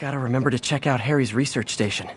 Gotta remember to check out Harry's research station.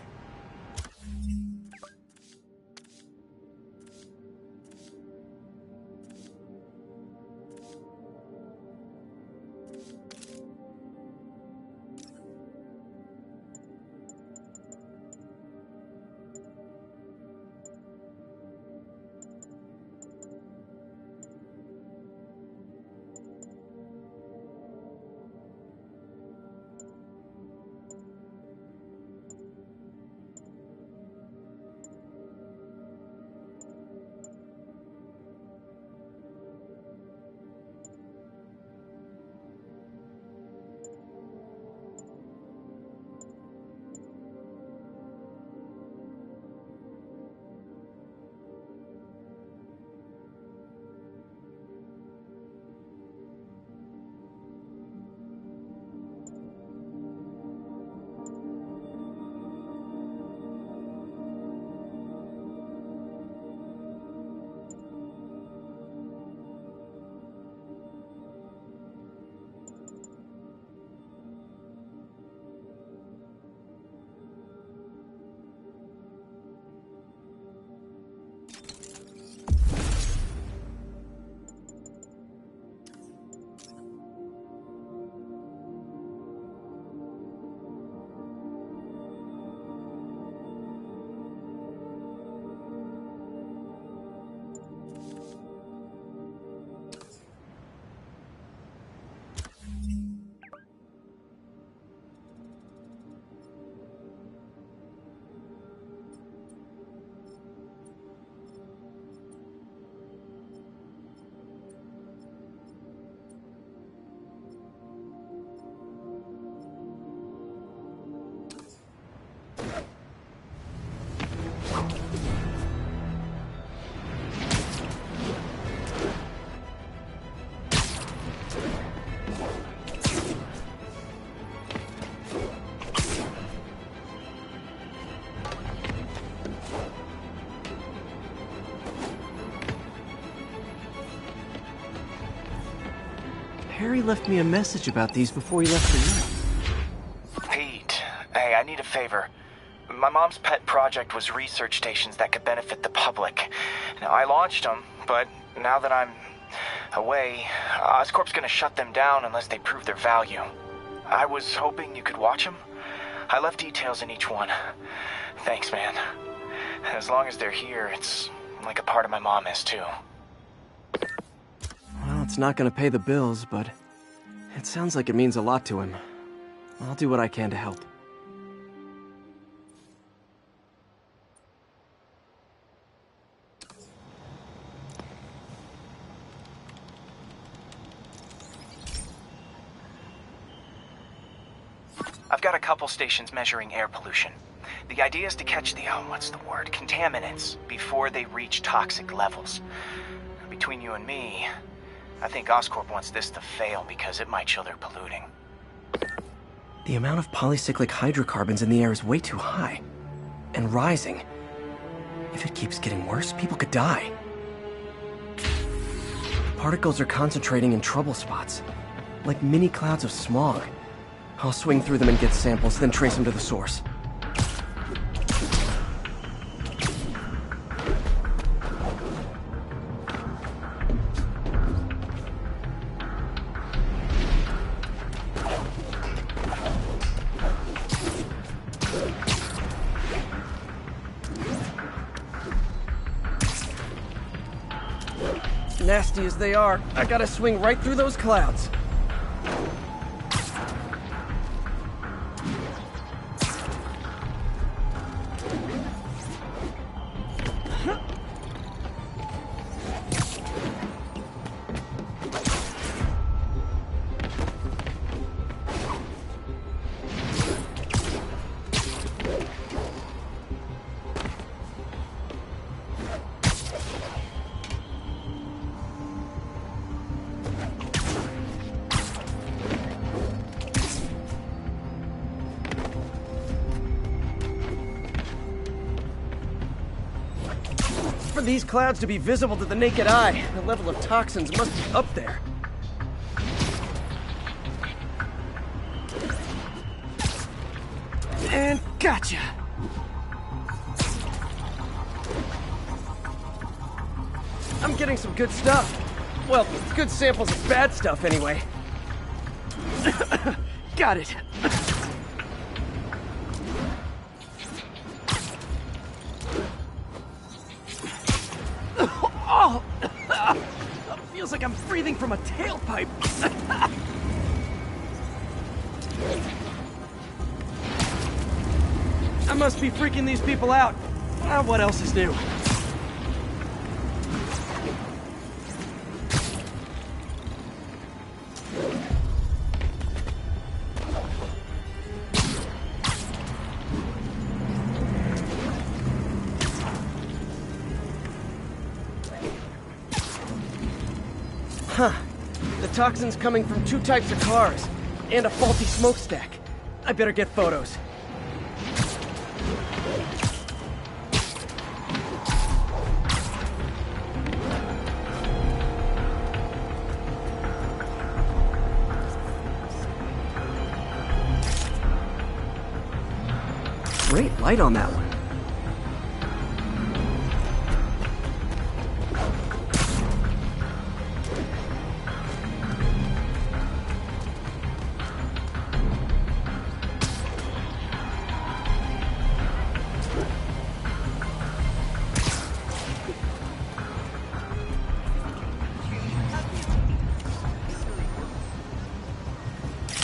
Harry left me a message about these before he left for Europe. Pete, hey, I need a favor. My mom's pet project was research stations that could benefit the public. Now, I launched them, but now that I'm away, Oscorp's gonna shut them down unless they prove their value. I was hoping you could watch them. I left details in each one. Thanks, man. As long as they're here, it's like a part of my mom is, too. Well, it's not gonna pay the bills, but it sounds like it means a lot to him. I'll do what I can to help. I've got a couple stations measuring air pollution. The idea is to catch the, contaminants before they reach toxic levels. Between you and me, I think Oscorp wants this to fail because it might show they're polluting. The amount of polycyclic hydrocarbons in the air is way too high. And rising. If it keeps getting worse, people could die. Particles are concentrating in trouble spots, like mini clouds of smog. I'll swing through them and get samples, then trace them to the source. Nasty as they are, I gotta swing right through those clouds. For these clouds to be visible to the naked eye, the level of toxins must be up there. And gotcha! I'm getting some good stuff. Well, good samples of bad stuff, anyway. Got it. Oh! Feels like I'm breathing from a tailpipe. I must be freaking these people out. What else is new? Huh. The toxin's coming from 2 types of cars, and a faulty smokestack. I better get photos. Great light on that one.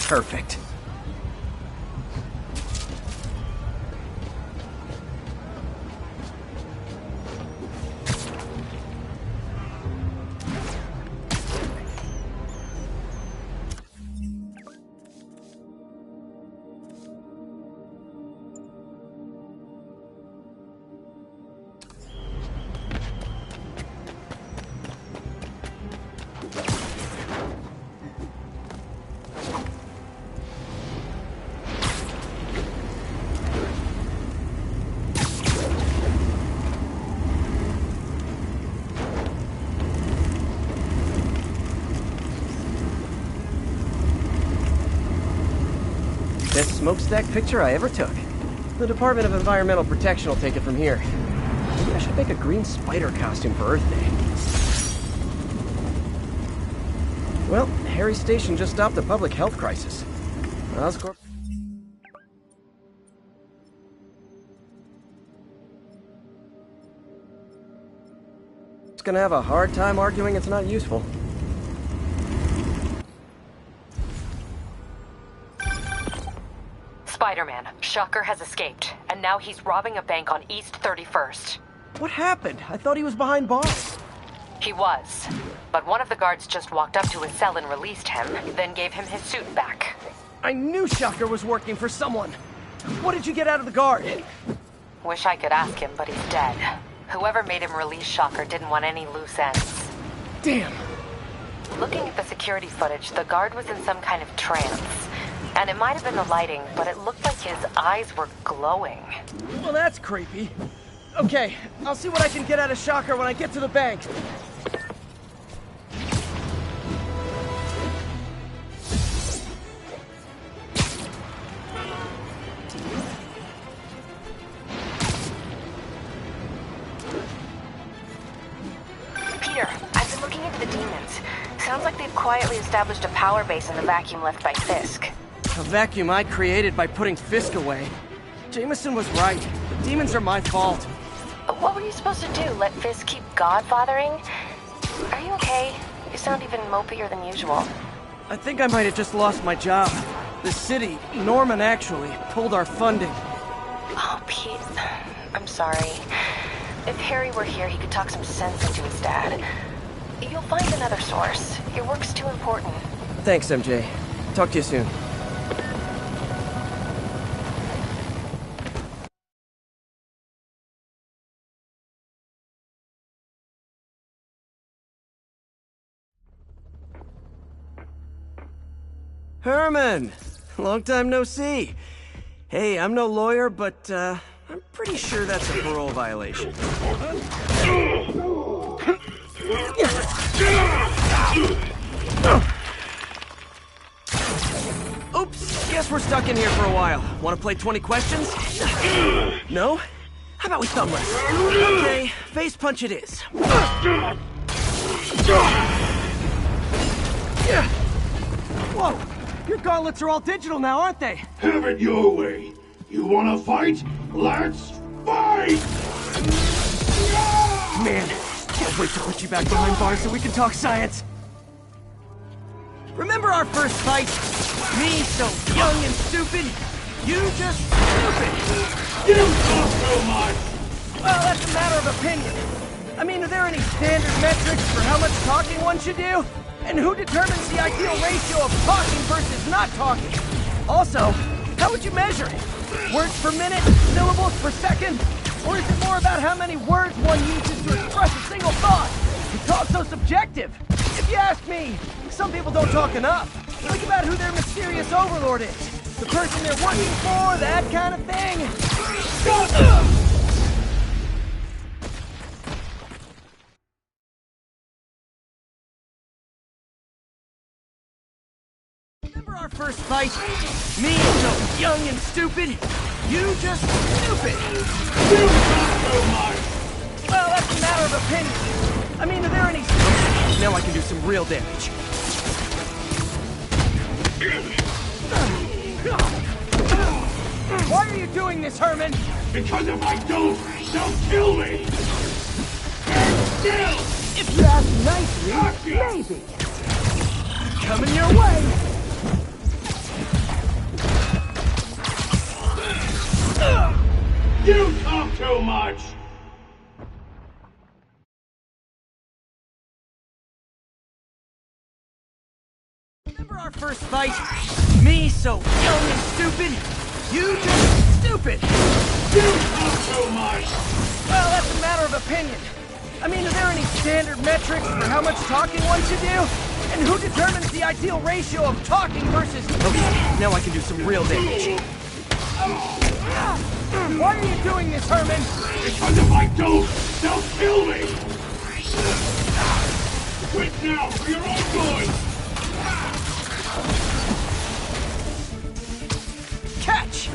Perfect. Best smokestack picture I ever took. The Department of Environmental Protection will take it from here. Maybe I should make a green spider costume for Earth Day. Well, Harry Station just stopped a public health crisis. Oscorp... It's gonna have a hard time arguing it's not useful. Spider-Man, Shocker has escaped, and now he's robbing a bank on East 31st. What happened? I thought he was behind bars. He was, but one of the guards just walked up to his cell and released him, then gave him his suit back. I knew Shocker was working for someone. What did you get out of the guard? Wish I could ask him, but he's dead. Whoever made him release Shocker didn't want any loose ends. Damn. Looking at the security footage, the guard was in some kind of trance. And it might have been the lighting, but it looked like his eyes were glowing. Well, that's creepy. Okay, I'll see what I can get out of Shocker when I get to the bank. Peter, I've been looking into the demons. Sounds like they've quietly established a power base in the vacuum left by Fisk. A vacuum I created by putting Fisk away. Jameson was right. The demons are my fault. What were you supposed to do? Let Fisk keep godfathering? Are you okay? You sound even mopier than usual. I think I might have just lost my job. The city, Norman actually, pulled our funding. Oh, Pete. I'm sorry. If Harry were here, he could talk some sense into his dad. You'll find another source. Your work's too important. Thanks, MJ. Talk to you soon. Herman! Long time no see. Hey, I'm no lawyer, but, I'm pretty sure that's a parole violation. Oops! Guess we're stuck in here for a while. Want to play 20 questions? No? How about we thumb wrestle? Okay, face punch it is. Whoa! Your gauntlets are all digital now, aren't they? Have it your way. You wanna fight? Let's fight! Man, can't wait to put you back behind bars so we can talk science. Remember our first fight? Me so young and stupid, you just stupid. You talk too much! Well, that's a matter of opinion. I mean, are there any standard metrics for how much talking one should do? And who determines the ideal ratio of talking versus not talking? Also, how would you measure it? Words per minute? Syllables per second? Or is it more about how many words one uses to express a single thought? It's all so subjective. If you ask me, some people don't talk enough. Think about who their mysterious overlord is. The person they're working for, that kind of thing. Remember our first fight? Me so young and stupid, you just stupid. You talk too much! Well, that's a matter of opinion. I mean, are there any... Now I can do some real damage. Why are you doing this, Herman? Because if I don't, they'll kill me! Stand still! If you ask nicely, maybe. Coming your way. You talk too much! Remember our first fight? Me so young and stupid, you just stupid. You talk too much! Well, that's a matter of opinion. I mean, are there any standard metrics for how much talking one should do? And who determines the ideal ratio of talking versus... Okay, now I can do some real damage. Why are you doing this, Herman? Because if I don't, they'll kill me! Quit now, for your own good! Catch!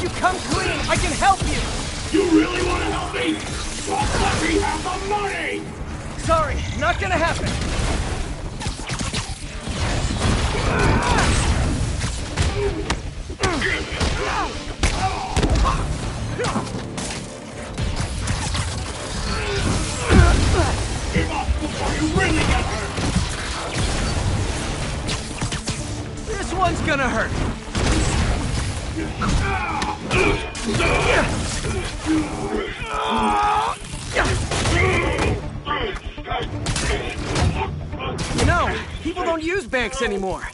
You come clean, I can help you! You really want to help me? Well, let me have the money! Sorry, not gonna happen. Give up before you really get hurt! This one's gonna hurt. You know, people don't use banks anymore.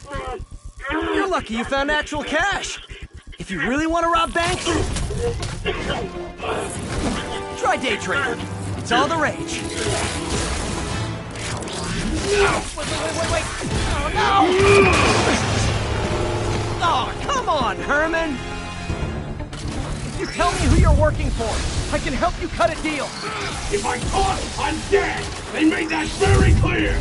You're lucky you found actual cash. If you really want to rob banks, try day trading. It's all the rage. Wait. Oh, no! Oh, come on, Herman! If you tell me who you're working for, I can help you cut a deal. If I talk, I'm dead! They made that very clear!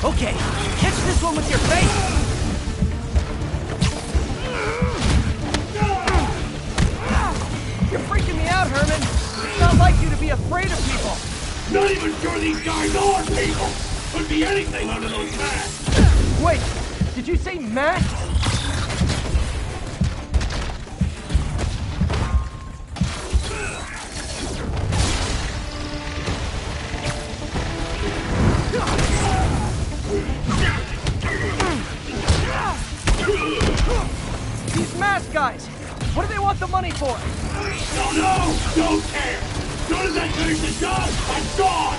Okay, catch this one with your face! You're freaking me out, Herman. It's not like you to be afraid of people. Not even sure these guys are people! Could be anything under those masks! Wait, did you say masks? These mask guys, what do they want the money for? No! Don't care! As soon as I finish the job, I'm gone!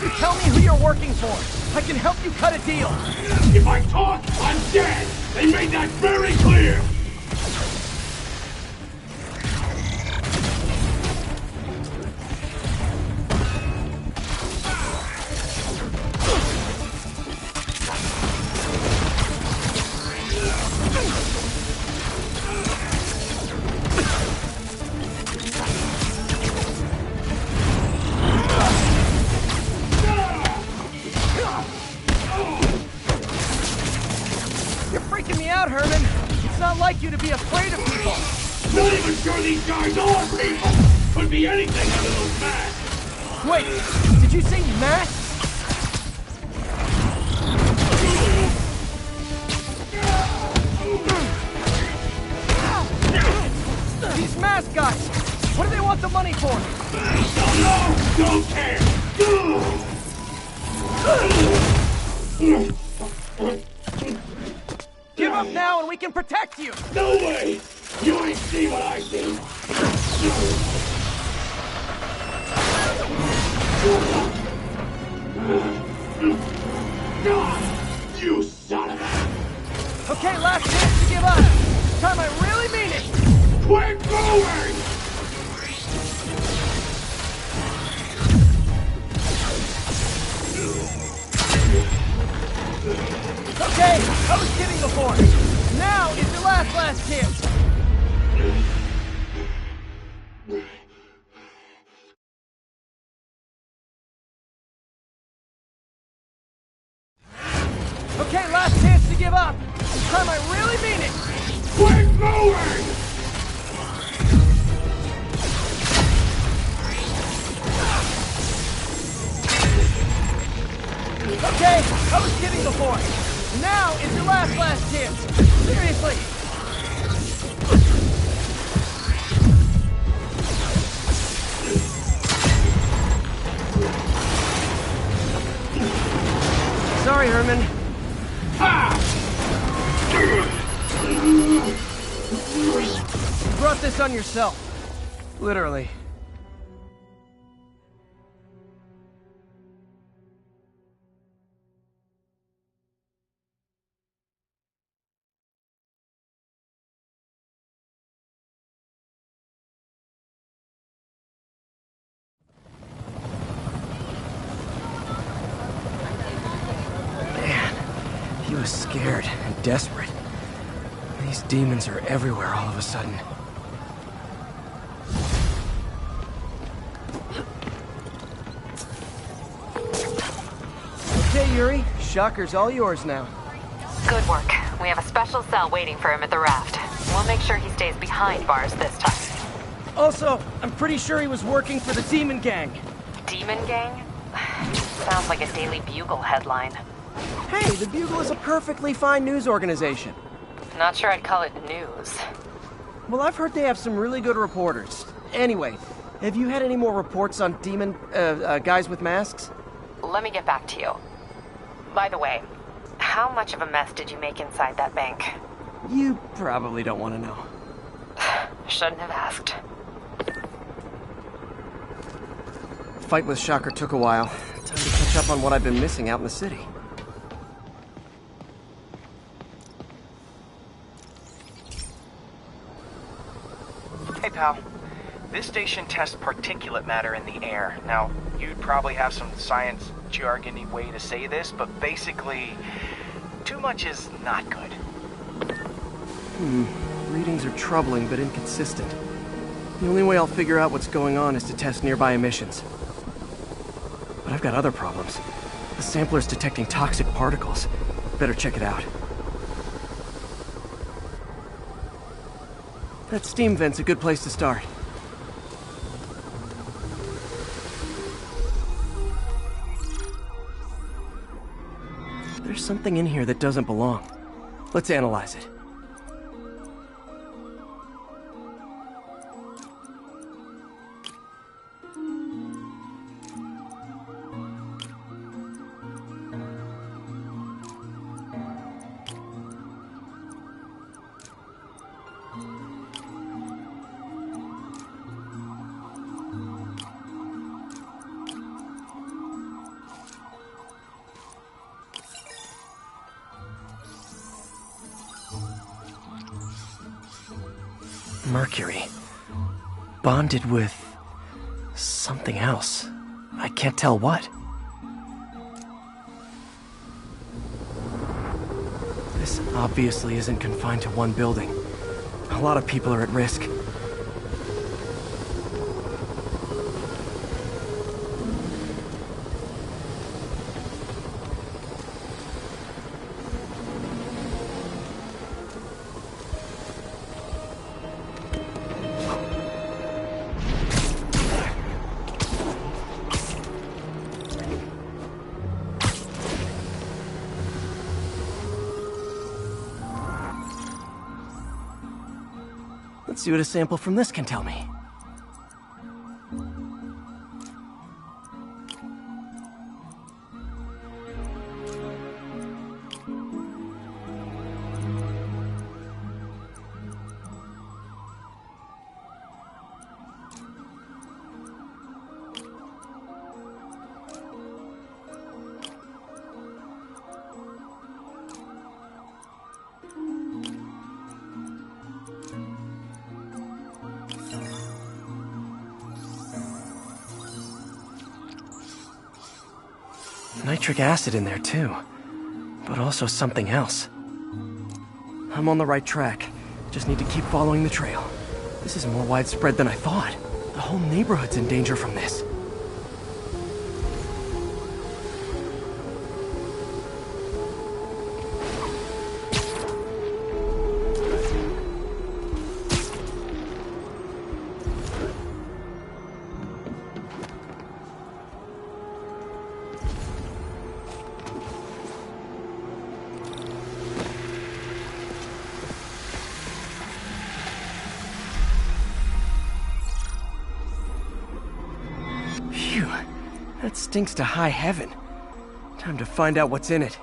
You tell me who you're you're working for. I can help you cut a deal. If I talk, I'm dead! They made that very clear! You're freaking me out, Herman. It's not like you to be afraid of people. Not even sure these guys are people! Could be anything under those masks! Wait, did you say masks? These mask guys, what do they want the money for? Don't know! Don't care! Give up now and we can protect you! No way! You ain't see what I see! You son of a... Okay, last chance to give up. This time I really mean it! Quit moving! Okay, I was kidding before. Now is your last chance. Okay, last chance to give up. This time I really mean it. Quit moving! Okay, I was kidding before. Now is your last chance. Seriously. Sorry, Herman. You brought this on yourself. Literally. He was scared and desperate. These demons are everywhere all of a sudden. Okay, Yuri. Shocker's all yours now. Good work. We have a special cell waiting for him at the raft. We'll make sure he stays behind bars this time. Also, I'm pretty sure he was working for the Demon Gang. Demon Gang? Sounds like a Daily Bugle headline. Hey, the Bugle is a perfectly fine news organization. Not sure I'd call it news. Well, I've heard they have some really good reporters. Anyway, have you had any more reports on demon, guys with masks? Let me get back to you. By the way, how much of a mess did you make inside that bank? You probably don't want to know. Shouldn't have asked. Fight with Shocker took a while. Time to catch up on what I've been missing out in the city. Hey, pal. This station tests particulate matter in the air. Now, you'd probably have some science jargony way to say this, but basically, too much is not good. Readings are troubling but inconsistent. The only way I'll figure out what's going on is to test nearby emissions. But I've got other problems. The sampler's detecting toxic particles. Better check it out. That steam vent's a good place to start. There's something in here that doesn't belong. Let's analyze it. Mercury. Bonded with... something else. I can't tell what. This obviously isn't confined to one building. A lot of people are at risk. Let's see what a sample from this can tell me. Nitric acid in there too, but also something else. I'm on the right track. Just need to keep following the trail. This is more widespread than I thought. The whole neighborhood's in danger from this. That stinks to high heaven. Time to find out what's in it.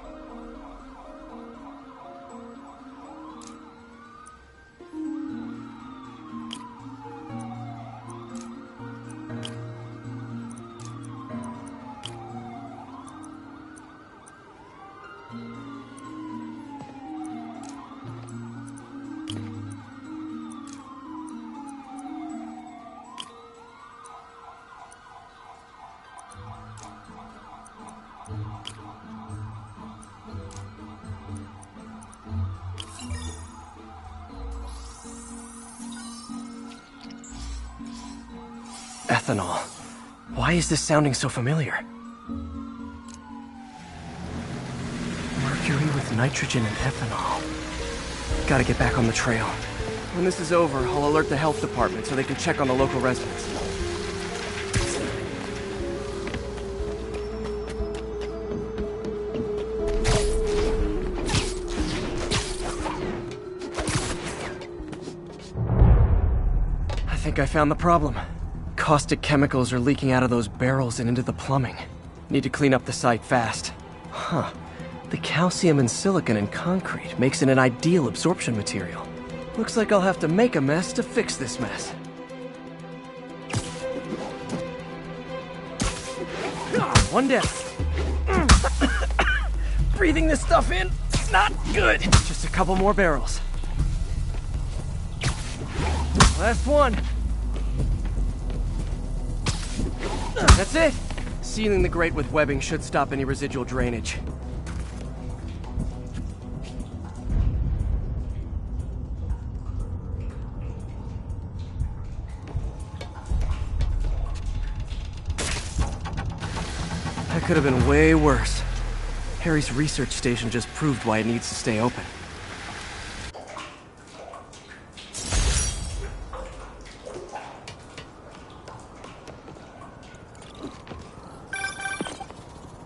Ethanol. Why is this sounding so familiar? Mercury with nitrogen and ethanol. Gotta get back on the trail. When this is over, I'll alert the health department so they can check on the local residents. I think I found the problem. Caustic chemicals are leaking out of those barrels and into the plumbing. Need to clean up the site fast. Huh. The calcium and silicon in concrete makes it an ideal absorption material. Looks like I'll have to make a mess to fix this mess. One down. Breathing this stuff in, not good. Just a couple more barrels. Last one. That's it! Sealing the grate with webbing should stop any residual drainage. That could have been way worse. Harry's research station just proved why it needs to stay open.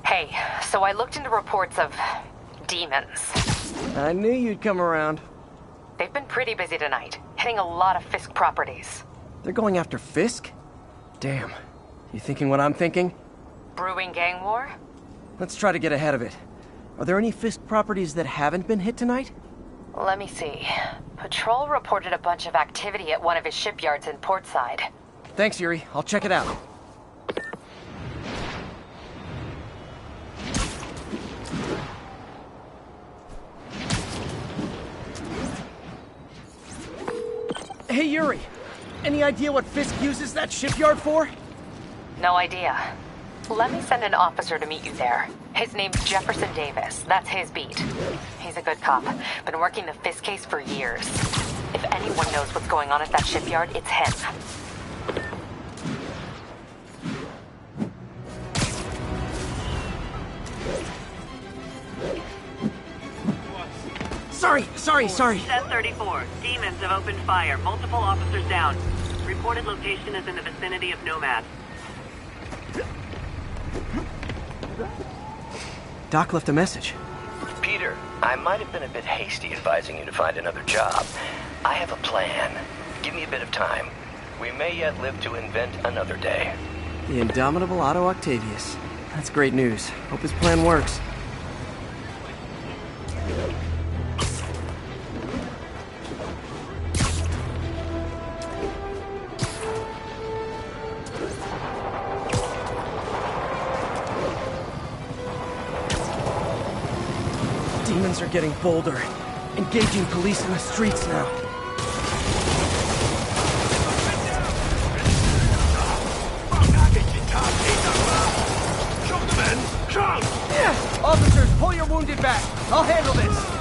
Hey, so I looked into reports of demons. I knew you'd come around. They've been pretty busy tonight, hitting a lot of Fisk properties. They're going after Fisk? Damn. You thinking what I'm thinking? Brewing gang war? Let's try to get ahead of it. Are there any Fisk properties that haven't been hit tonight? Let me see. Patrol reported a bunch of activity at one of his shipyards in Portside. Thanks, Yuri. I'll check it out. Hey, Yuri. Any idea what Fisk uses that shipyard for? No idea. Let me send an officer to meet you there. His name's Jefferson Davis. That's his beat. He's a good cop. Been working the Fisk case for years. If anyone knows what's going on at that shipyard, it's him. Sorry. Set 34. Demons have opened fire. Multiple officers down. Reported location is in the vicinity of Nomad. Doc left a message. Peter, I might have been a bit hasty advising you to find another job. I have a plan. Give me a bit of time. We may yet live to invent another day. The indomitable Otto Octavius. That's great news. Hope his plan works. Demons are getting bolder, engaging police in the streets now. Yeah! Officers, pull your wounded back. I'll handle this.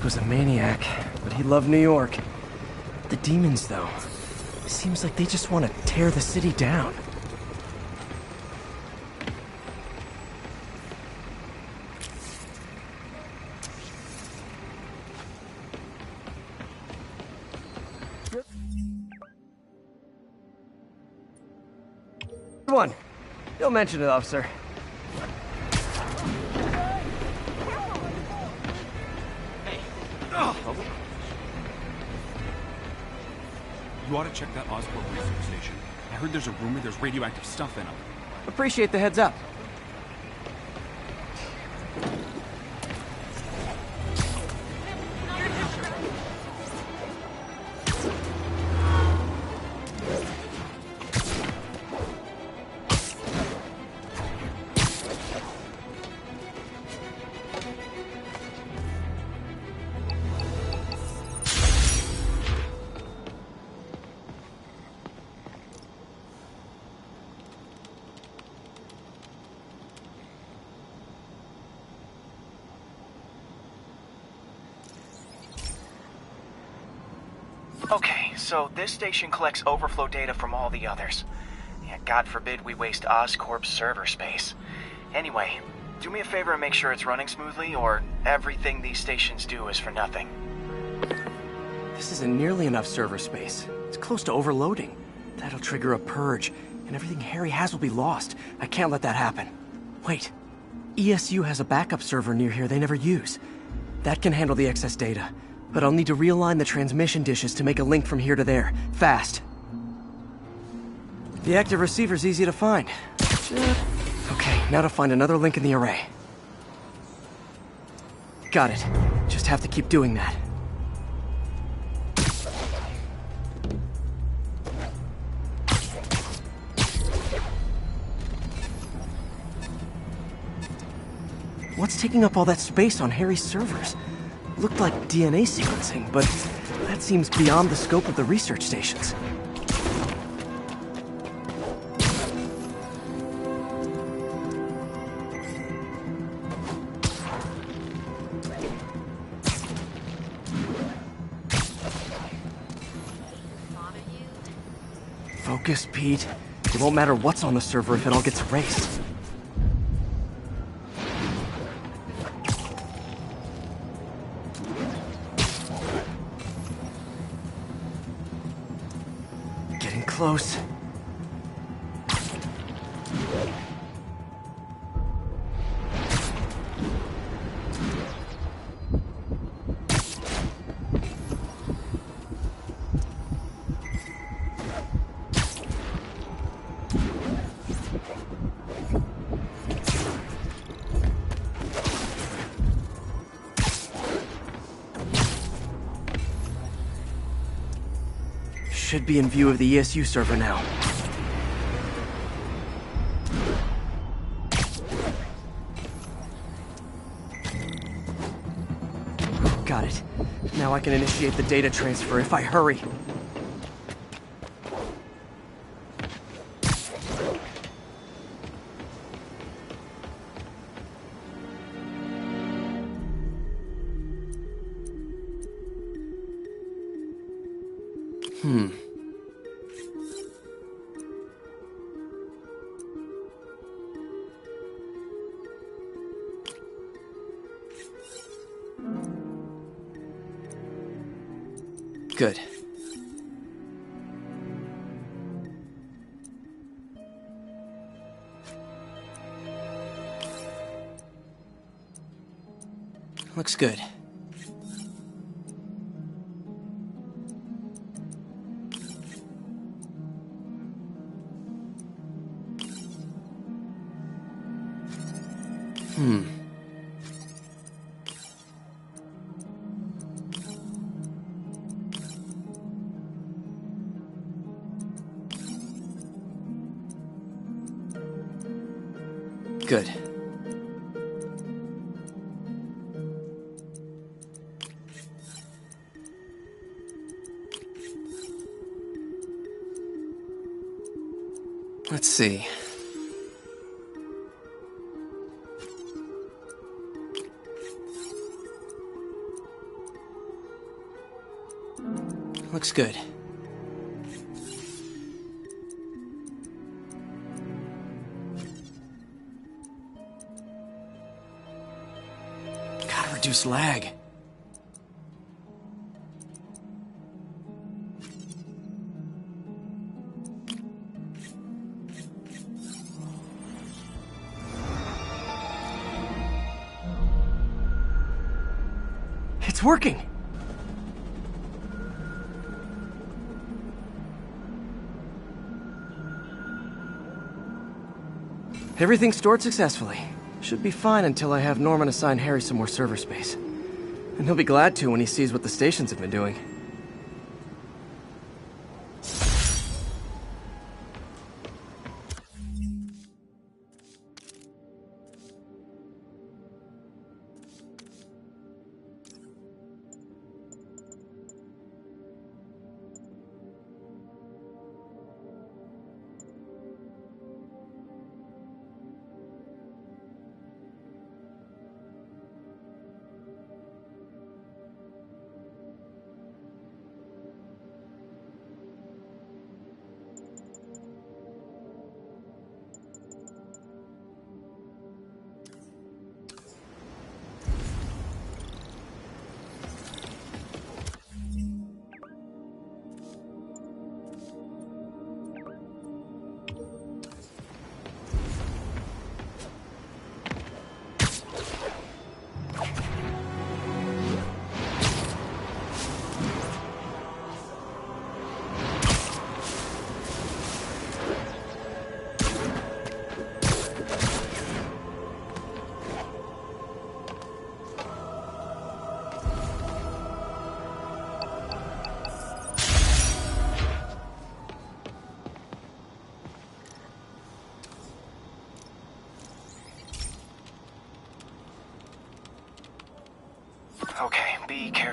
Was a maniac, but he loved New York. The demons, though, it seems like they just want to tear the city down. Good one. Don't mention it, officer. You ought to check that Oscorp research station. I heard there's a rumor there's radioactive stuff in them. Appreciate the heads up. Okay, so this station collects overflow data from all the others. Yeah, God forbid we waste Oscorp's server space. Anyway, do me a favor and make sure it's running smoothly, or everything these stations do is for nothing. This isn't nearly enough server space. It's close to overloading. That'll trigger a purge, and everything Harry has will be lost. I can't let that happen. Wait. ESU has a backup server near here they never use. That can handle the excess data, but I'll need to realign the transmission dishes to make a link from here to there, fast. The active receiver's easy to find. Okay, now to find another link in the array. Got it. Just have to keep doing that. What's taking up all that space on Harry's servers? Looked like DNA sequencing, but that seems beyond the scope of the research stations. Focus, Pete. It won't matter what's on the server if it all gets erased. Getting close. Should be in view of the ESU server now. Got it. Now I can initiate the data transfer if I hurry. Good. Looks good. Good. Let's see. Looks good. Gotta reduce lag. It's working! Everything stored successfully. Should be fine until I have Norman assign Harry some more server space. And he'll be glad to when he sees what the stations have been doing.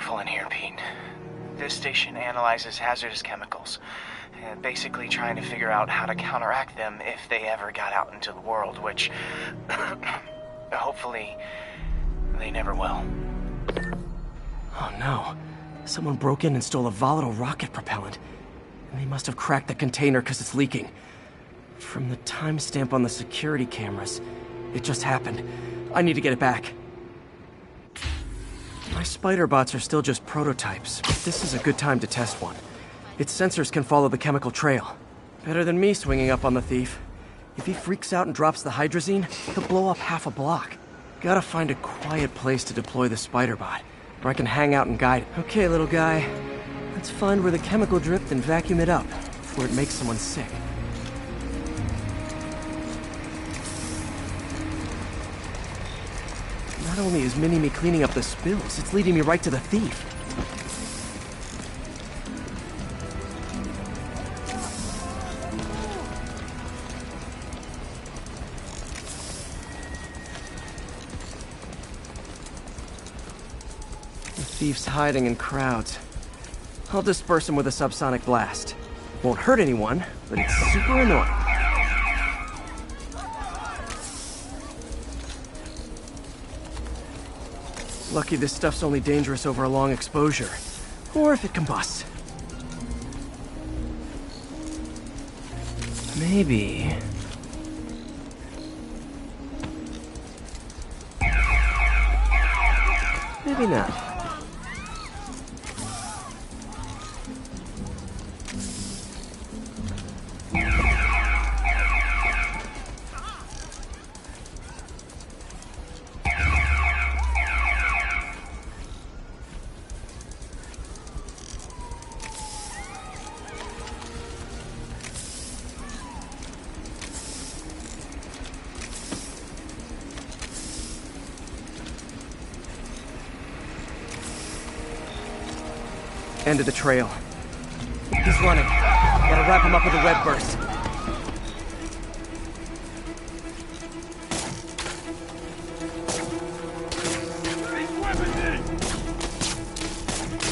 awful in here, Pete. This station analyzes hazardous chemicals, basically trying to figure out how to counteract them if they ever got out into the world, which hopefully they never will. Oh no. Someone broke in and stole a volatile rocket propellant. And they must have cracked the container because it's leaking. From the timestamp on the security cameras, it just happened. I need to get it back. My spider bots are still just prototypes. This is a good time to test one. Its sensors can follow the chemical trail. Better than me swinging up on the thief. If he freaks out and drops the hydrazine, he'll blow up half a block. Gotta find a quiet place to deploy the spider bot, where I can hang out and guide it. Okay, little guy. Let's find where the chemical dripped and vacuum it up before it makes someone sick. Not only is Mini-Me cleaning up the spills, it's leading me right to the thief. The thief's hiding in crowds. I'll disperse him with a subsonic blast. Won't hurt anyone, but it's super annoying. Lucky this stuff's only dangerous over a long exposure. Or if it combusts. Maybe... maybe not. End of the trail. He's running. Gotta wrap him up with a web burst.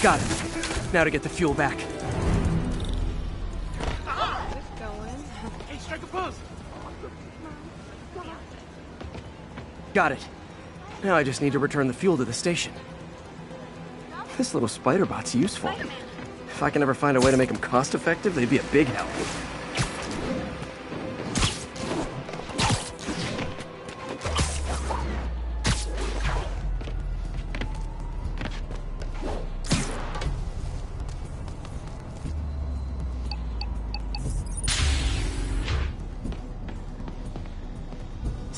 Got it. Now to get the fuel back. Hey, strike a pose! Got it. Now I just need to return the fuel to the station. This little spider bot's useful. If I can ever find a way to make them cost-effective, they'd be a big help.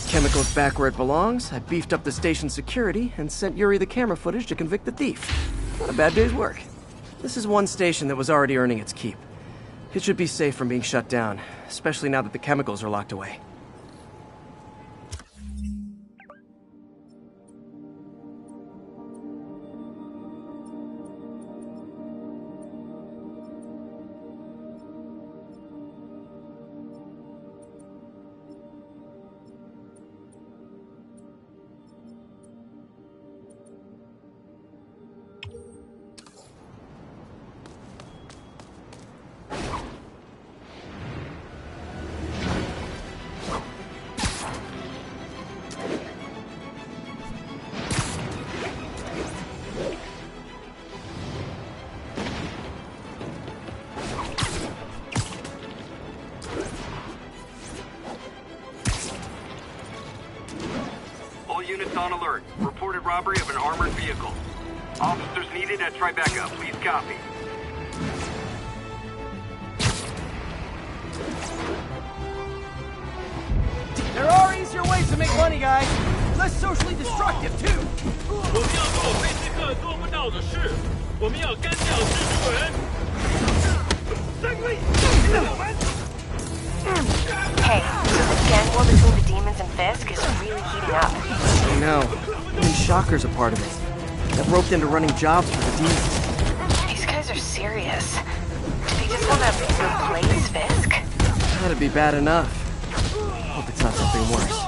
Chemicals back where it belongs. I beefed up the station security and sent Yuri the camera footage to convict the thief. Not a bad day's work. This is one station that was already earning its keep. It should be safe from being shut down, especially now that the chemicals are locked away. Units on alert. Reported robbery of an armored vehicle. Officers needed at Tribeca. Please copy. There are easier ways to make money, guys. Less socially destructive, too. 我们要做菲斯克做不到的事，我们要干掉蜘蛛人。三位，我们。 Hey, so the gang war between the demons and Fisk is really heating up. I know. Even Shocker's a part of it. Got roped into running jobs for the demons. These guys are serious. Do they just want to replace Fisk? That'd be bad enough. Hope it's not something worse.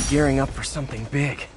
gearing up for something big.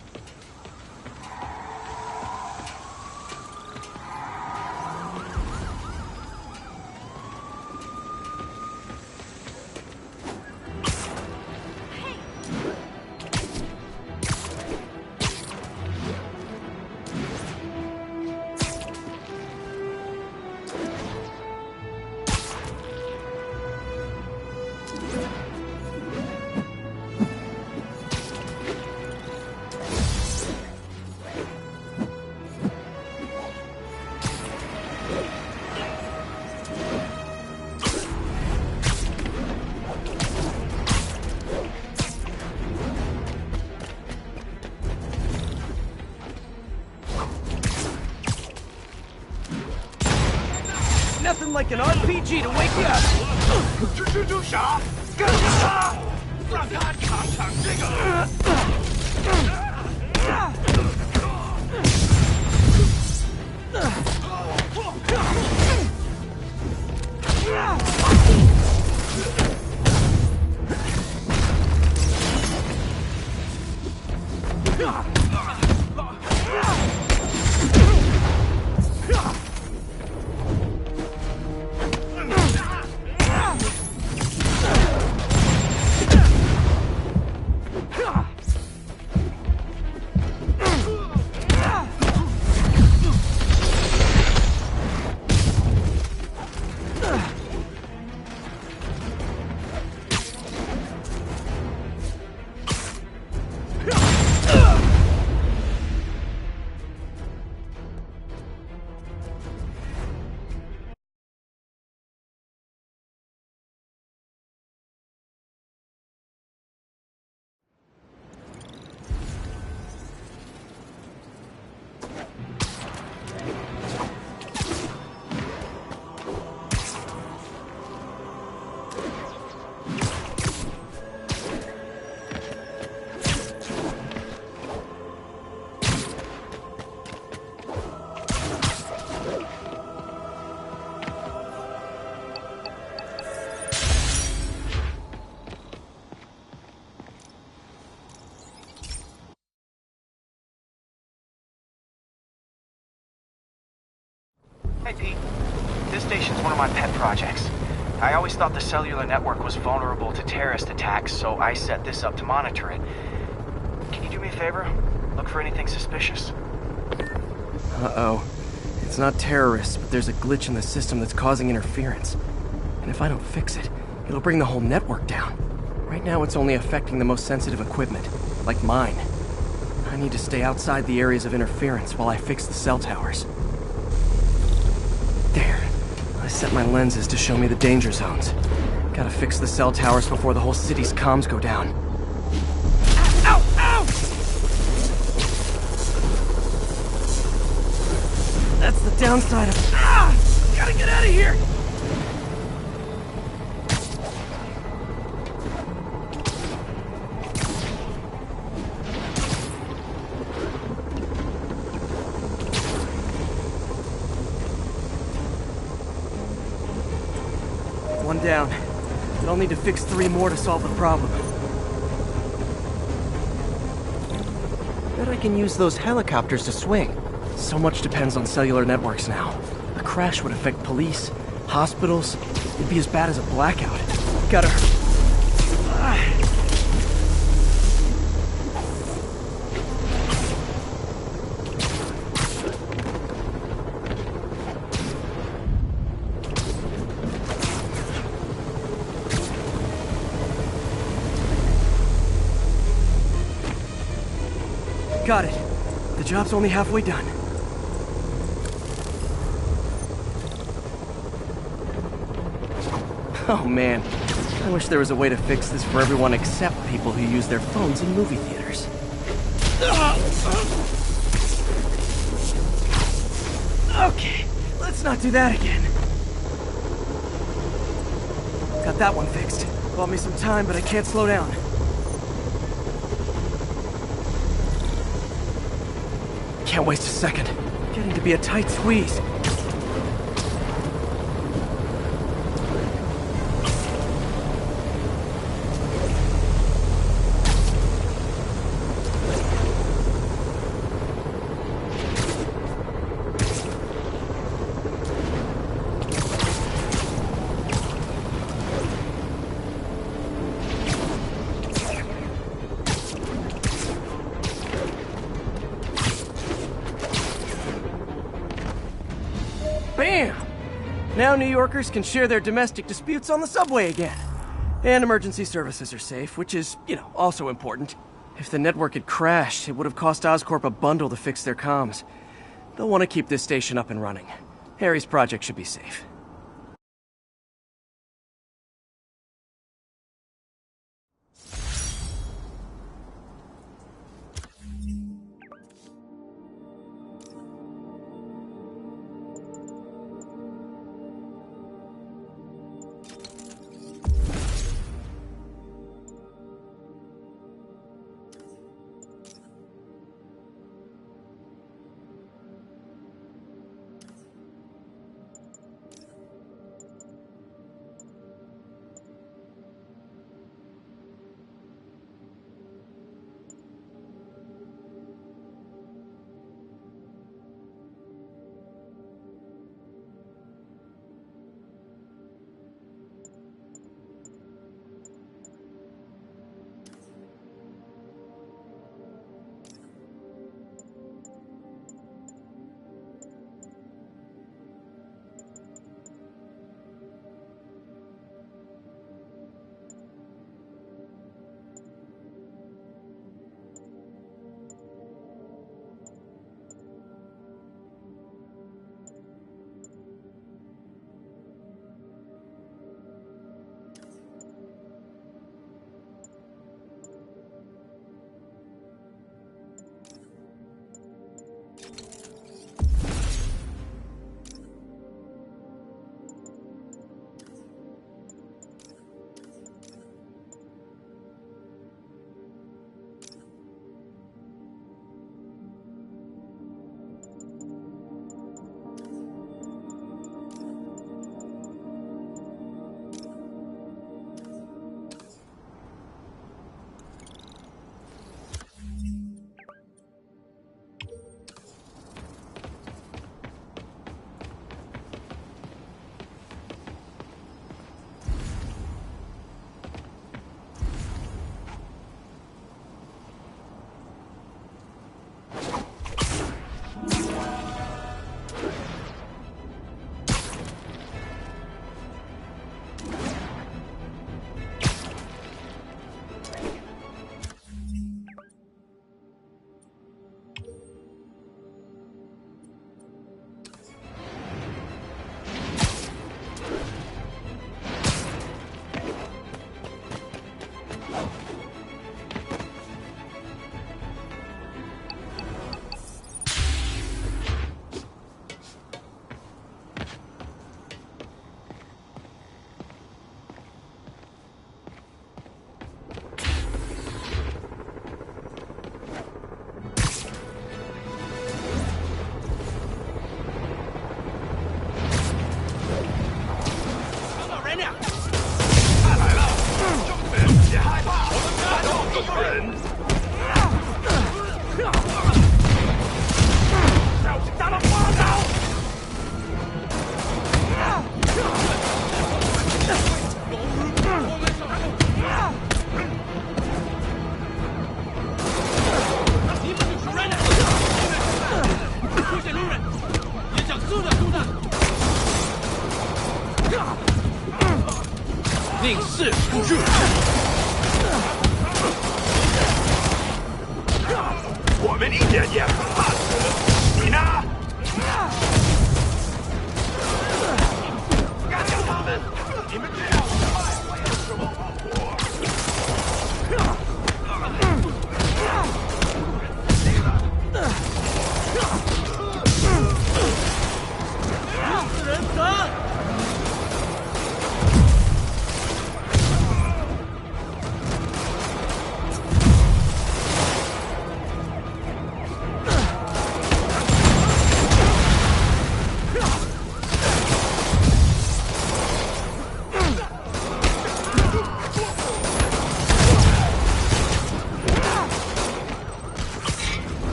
Nothing like an RPG to wake you up. 蜘蛛侠，干掉他，让他尝尝这个。Hey, Pete. This station's one of my pet projects. I always thought the cellular network was vulnerable to terrorist attacks, so I set this up to monitor it. Can you do me a favor? Look for anything suspicious. Uh-oh. It's not terrorists, but there's a glitch in the system that's causing interference. And if I don't fix it, it'll bring the whole network down. Right now it's only affecting the most sensitive equipment, like mine. I need to stay outside the areas of interference while I fix the cell towers. There. I set my lenses to show me the danger zones. Gotta fix the cell towers before the whole city's comms go down. Ow! Ow! That's the downside of... Gotta get out of here! One down. But I'll need to fix 3 more to solve the problem. Bet I can use those helicopters to swing. So much depends on cellular networks now. A crash would affect police, hospitals. It'd be as bad as a blackout. Gotta... Got it. The job's only halfway done. Oh man, I wish there was a way to fix this for everyone except people who use their phones in movie theaters. Okay, let's not do that again. Got that one fixed. Bought me some time, but I can't slow down. Can't waste a second. Getting to be a tight squeeze. Bam! Now New Yorkers can share their domestic disputes on the subway again. And emergency services are safe, which is, also important. If the network had crashed, it would have cost Oscorp a bundle to fix their comms. They'll want to keep this station up and running. Harry's project should be safe.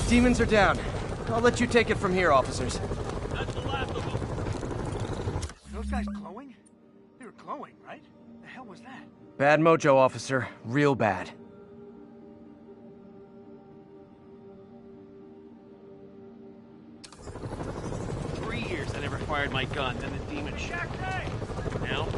Demons are down. I'll let you take it from here, officers. That's the last of them. Those guys glowing? They were glowing, right? The hell was that? Bad mojo, officer. Real bad. Years I never fired my gun, then the demon shack day. Now,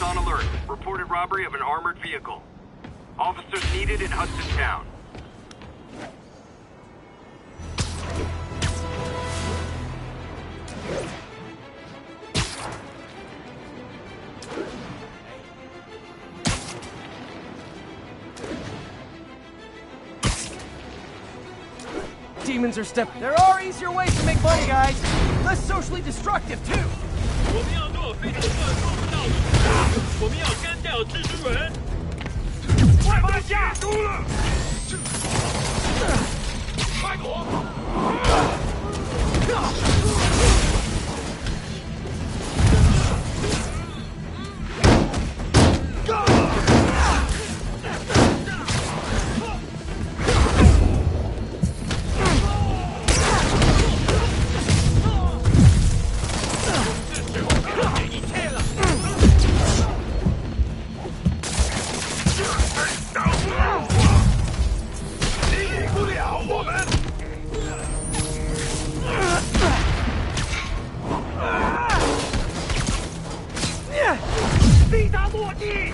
on alert. Reported robbery of an armored vehicle. Officers needed in Hudson Town. Demons are There are easier ways to make money, guys. Less socially destructive, too. 我们要做非常做不到的事，我们要干掉蜘蛛人。外发下输了，快躲！ 逼他落地！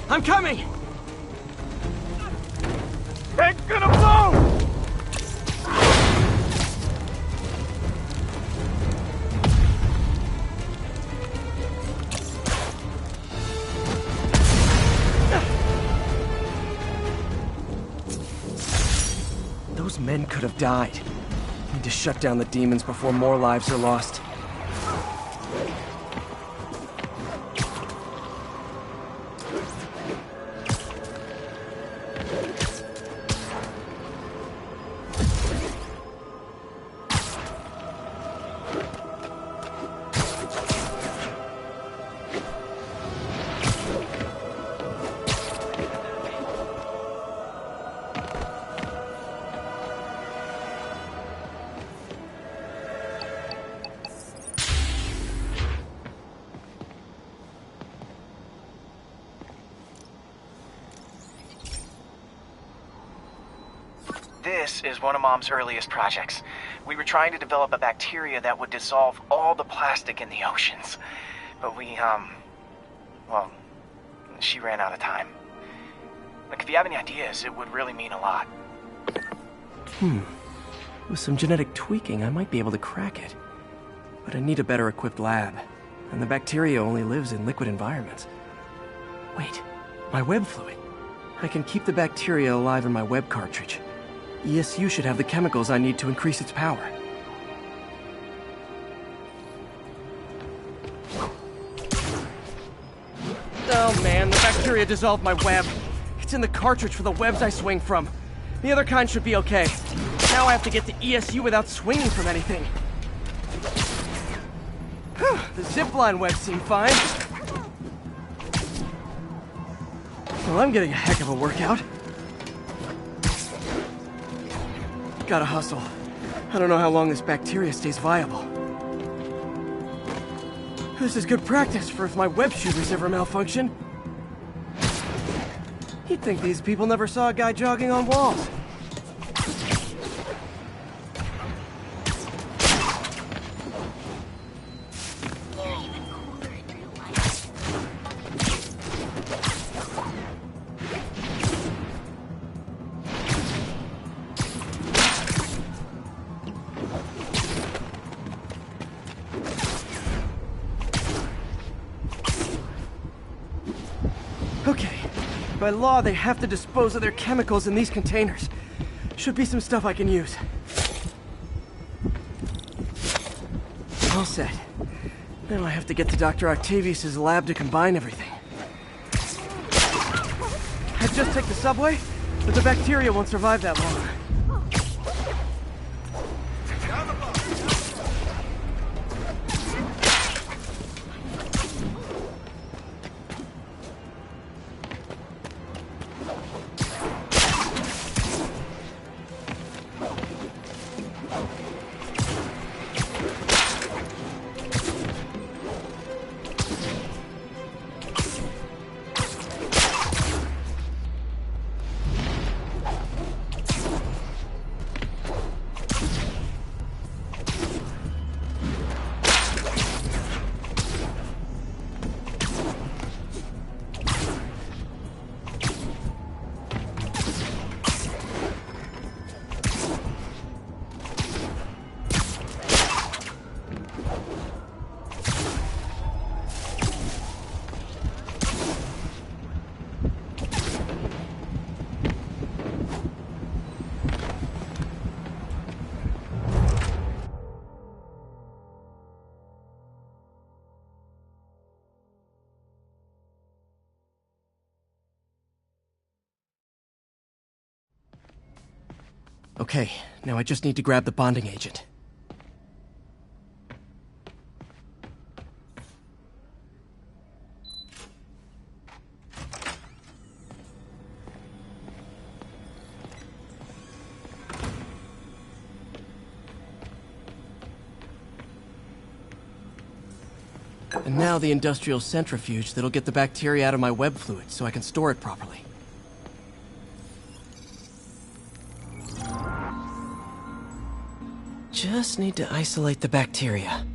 I'm coming! It's gonna blow! Those men could have died. Need to shut down the demons before more lives are lost. This is one of Mom's earliest projects. We were trying to develop a bacteria that would dissolve all the plastic in the oceans. But well, she ran out of time. Like, if you have any ideas, it would really mean a lot. With some genetic tweaking, I might be able to crack it. But I need a better equipped lab, and the bacteria only lives in liquid environments. Wait, my web fluid. I can keep the bacteria alive in my web cartridge. ESU should have the chemicals I need to increase its power. Oh man, the bacteria dissolved my web. It's in the cartridge for the webs I swing from. The other kind should be okay. Now I have to get to ESU without swinging from anything. Whew, the zipline webs seem fine. Well, I'm getting a heck of a workout. Gotta hustle. I don't know how long this bacteria stays viable. This is good practice for if my web shooters ever malfunction. You'd think these people never saw a guy jogging on walls. Okay. By law, they have to dispose of their chemicals in these containers. Should be some stuff I can use. All set. Now I have to get to Dr. Octavius's lab to combine everything. I'd just take the subway, but the bacteria won't survive that long. Okay, now I just need to grab the bonding agent. And now the industrial centrifuge that'll get the bacteria out of my web fluid so I can store it properly. Just need to isolate the bacteria.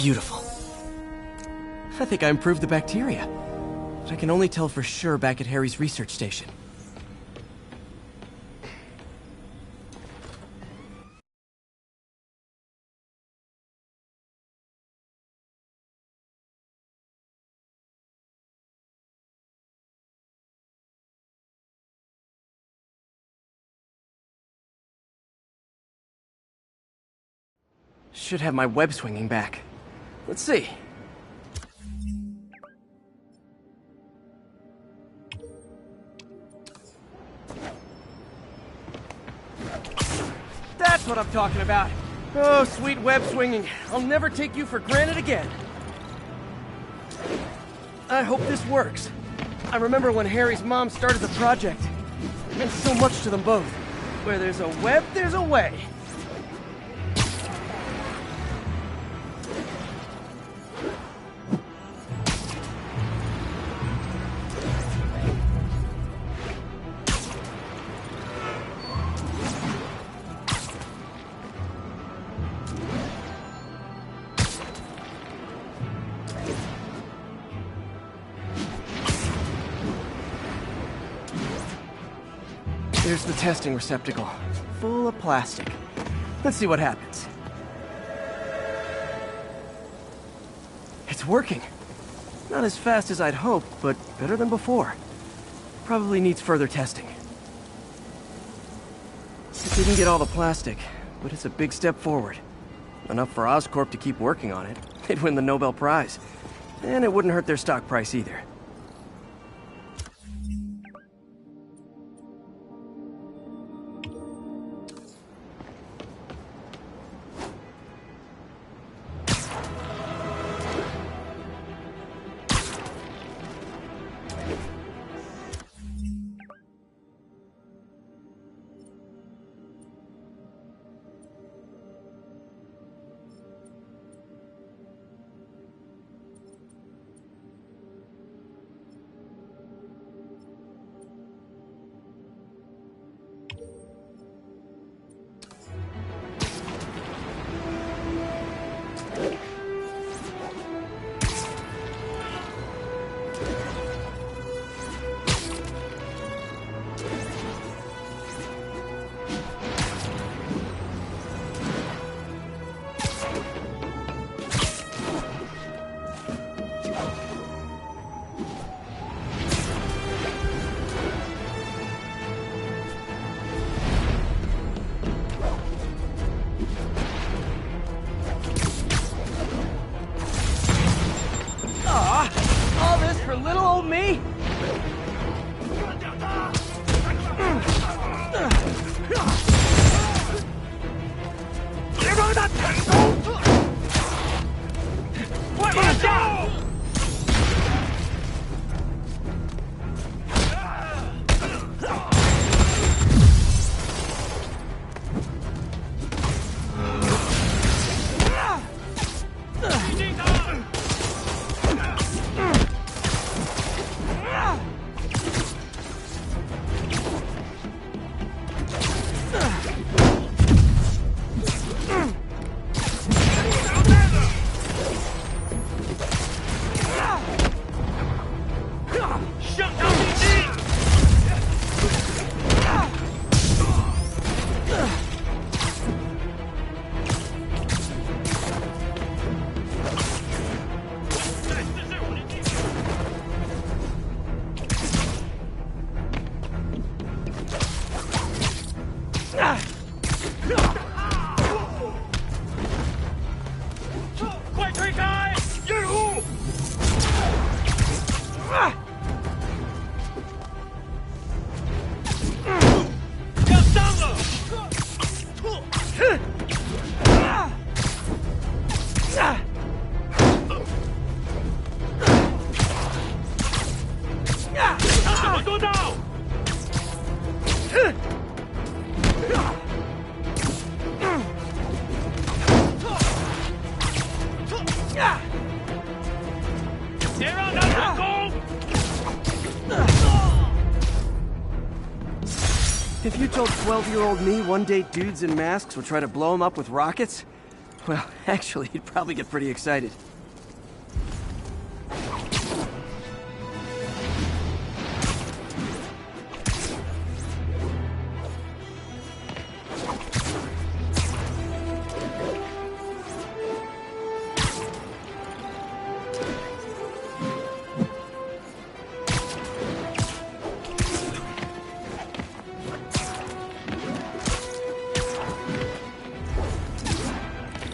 Beautiful. I think I improved the bacteria. But I can only tell for sure back at Harry's research station. Should have my web swinging back. Let's see. That's what I'm talking about. Oh, sweet web swinging. I'll never take you for granted again. I hope this works. I remember when Harry's mom started the project. It meant so much to them both. Where there's a web, there's a way. There's the testing receptacle, full of plastic. Let's see what happens. It's working. Not as fast as I'd hoped, but better than before. Probably needs further testing. It didn't get all the plastic, but it's a big step forward. Enough for Oscorp to keep working on it. They'd win the Nobel Prize. And it wouldn't hurt their stock price either. All this for little old me? If you told 12-year-old me one day dudes in masks would try to blow him up with rockets, well, actually, he'd probably get pretty excited.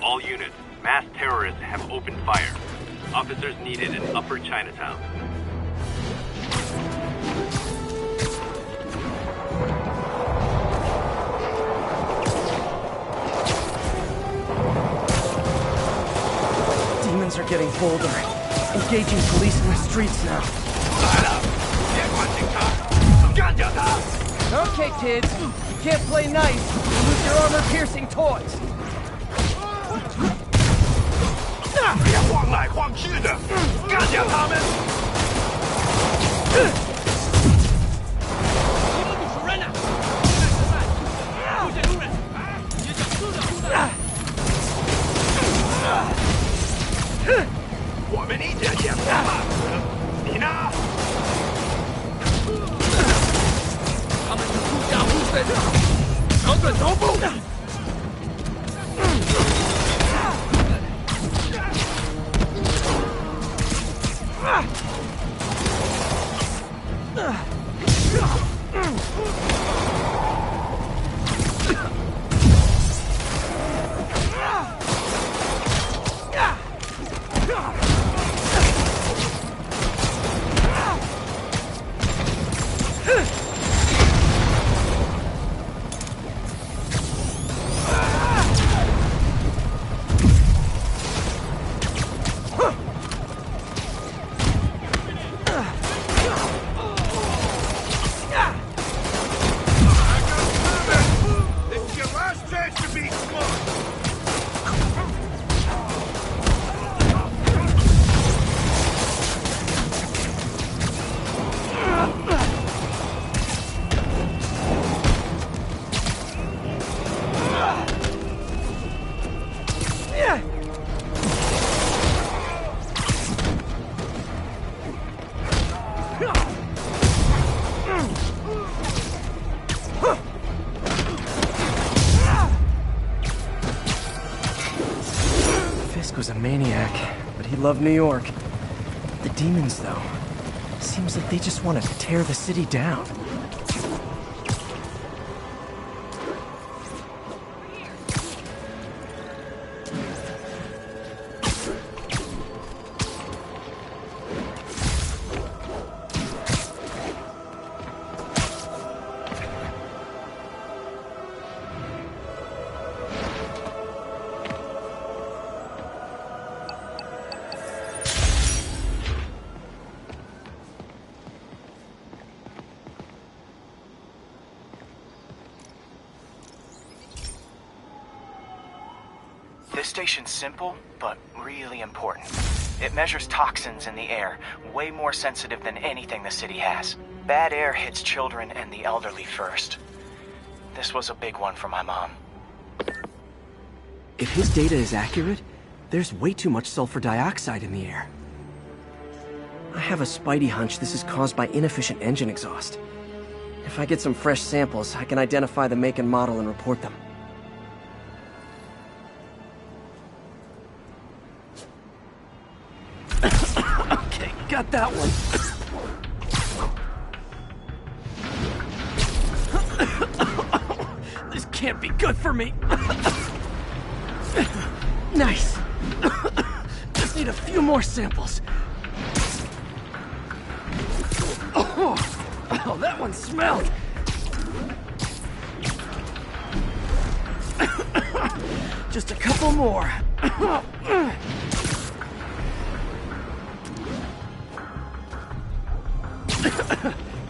All units, mass terrorists have opened fire. Officers needed in Upper Chinatown. Demons are getting bolder. Engaging police in the streets now. Okay, kids. You can't play nice. You lose your armor-piercing toys. 不要晃来晃去的，干掉他们！主任呢？出现路人，别想吃的！我们一点也不怕死，你呢？他们是出假无水的，瞄准头部。Fisk was a maniac, but he loved New York. The demons, though, seems like they just want to tear the city down. This station's simple, but really important. It measures toxins in the air, way more sensitive than anything the city has. Bad air hits children and the elderly first. This was a big one for my mom. If his data is accurate, there's way too much sulfur dioxide in the air. I have a spidey hunch this is caused by inefficient engine exhaust. If I get some fresh samples, I can identify the make and model and report them. Okay, got that one. This can't be good for me. Nice. Just need a few more samples. Oh, that one smelled. Just a couple more.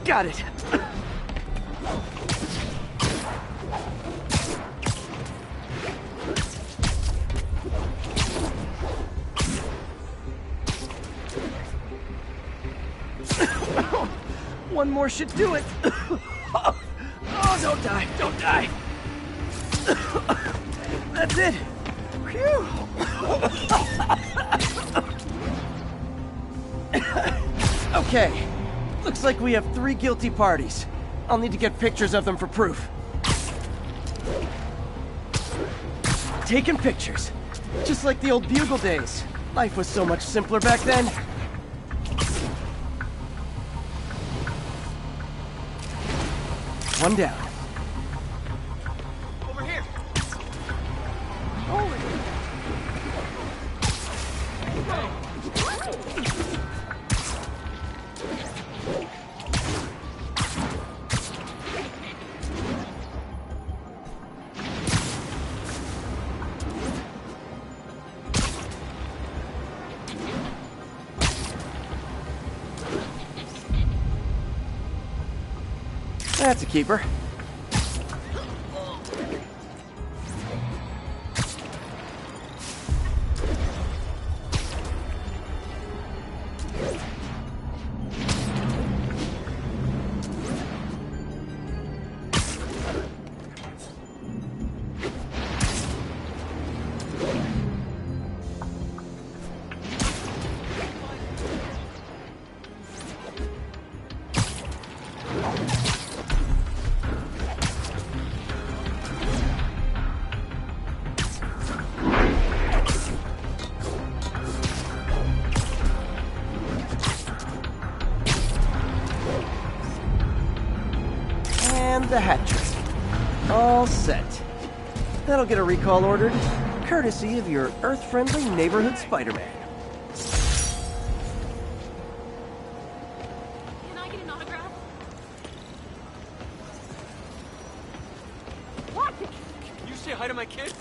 Got it. One more should do it. Oh, don't die, don't die. That's it. Phew. Okay. Looks like we have 3 guilty parties. I'll need to get pictures of them for proof. Taking pictures. Just like the old Bugle days. Life was so much simpler back then. One down. Over here. Holy! That's a keeper. The hat trick. All set. That'll get a recall ordered, courtesy of your Earth-friendly neighborhood Spider-Man. Can I get an autograph? What? You say hi to my kid?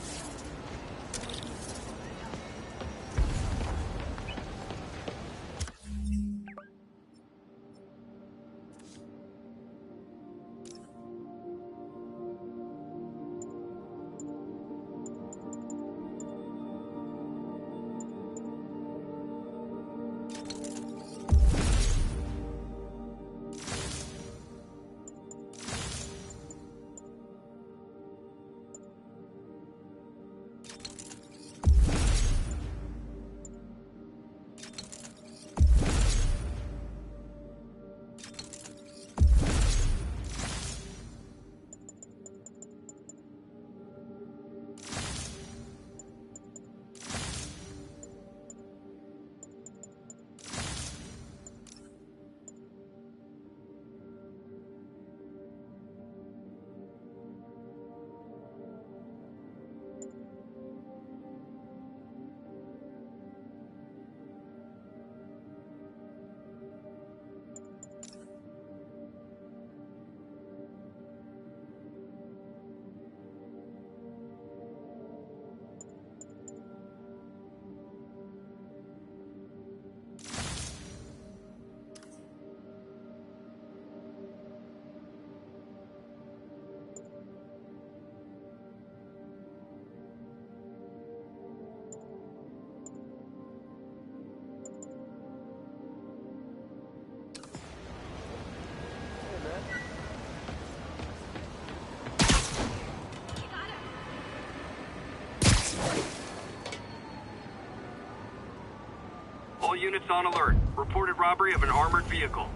All units on alert. Reported robbery of an armored vehicle.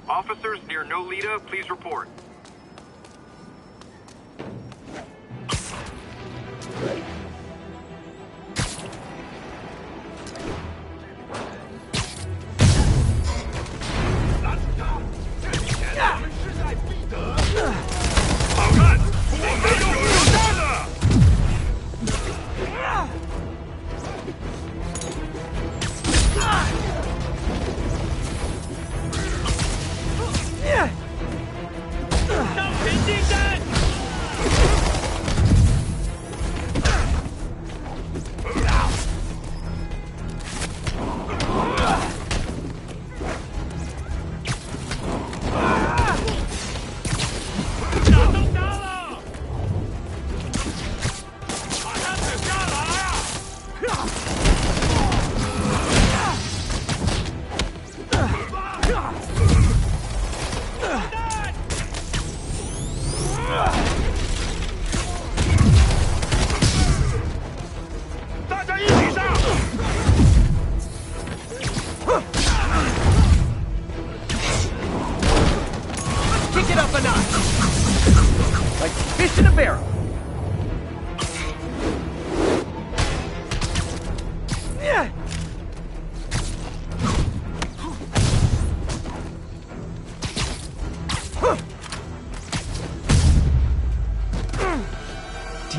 Officers near Nolita, please report.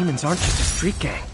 Demons aren't just a street gang.